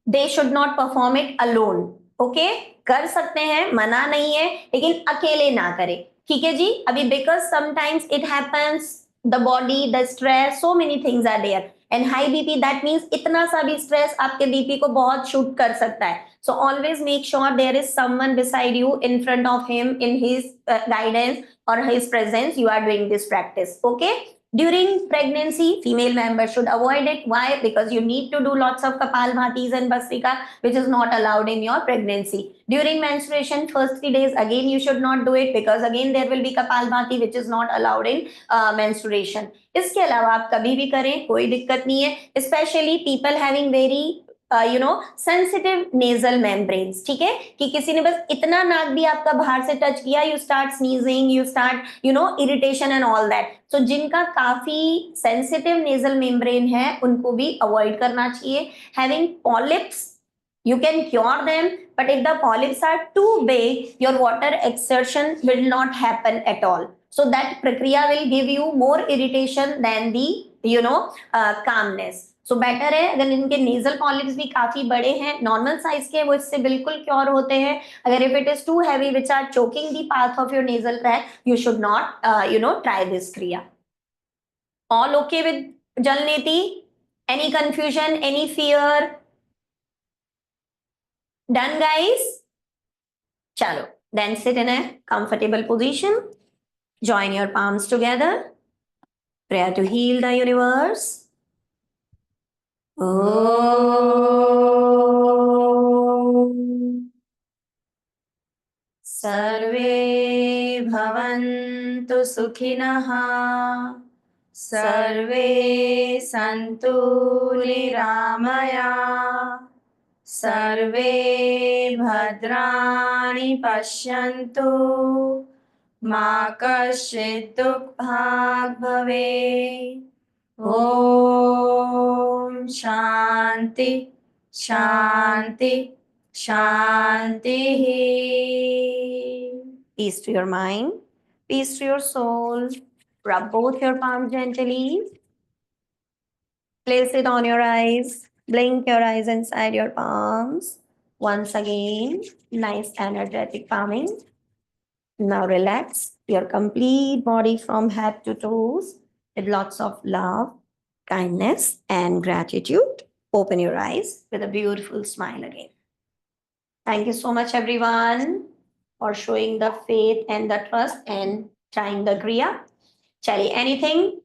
they should not perform it alone. Okay? कर सकते हैं, मना नहीं है, लेकिन अकेले ना करें। ठीक है जी? अभी because sometimes it happens, the body, the stress, so many things are there. And high BP that means इतना सा भी स्ट्रेस आपके बीपी को बहुत शूट कर सकता है। So always make sure there is someone beside you, in front of him, in his guidance और his presence you are doing this practice. Okay, during pregnancy female members should avoid it. Why? Because you need to do lots of kapalbhatis and bhastrika, which is not allowed in your pregnancy. During menstruation first 3 days again you should not do it, because again there will be kapalbhati which is not allowed in menstruation. इसके अलावा आप कभी भी करें, कोई दिक्कत नहीं है। Specially people having very sensitive nasal membranes, ठीक है, कि किसी ने बस इतना नाक भी आपका बाहर से टच किया, you start sneezing, you start irritation and all that. So जिनका काफी सेंसिटिव नेजल मेम्ब्रेन है उनको भी अवॉइड करना चाहिए। Having polyps, you can cure them, but if the polyps are too big, your water exertion will not happen at all. So that prakriya will give you more irritation than the calmness. So better है अगर इनके nasal polyps भी काफी बड़े हैं, normal size के, वो इससे बिल्कुल क्योर होते हैं। अगर if it is too heavy which are choking the path of your nasal tract, you should not try this kriya. All okay with Jalneti? Any confusion, any fear? Done, guys? Chalo. Then sit in a comfortable position. Join your palms together. Prayer to heal the universe. Om. Sarve bhavantu sukhinah. Sarve santu niramaya. सर्वे भद्राणि पश्यन्तु मा कश्चित् दुःखभाग् भवेत्। ॐ शान्ति शान्ति शान्तिः। Peace to your mind, peace to your soul. Rub both your palms gently. Place it on your eyes. Blink your eyes inside your palms. Once again, nice energetic palming. Now relax your complete body from head to toes with lots of love, kindness, and gratitude. Open your eyes with a beautiful smile again. Thank you so much, everyone, for showing the faith and the trust and trying the Kriya. Chali, anything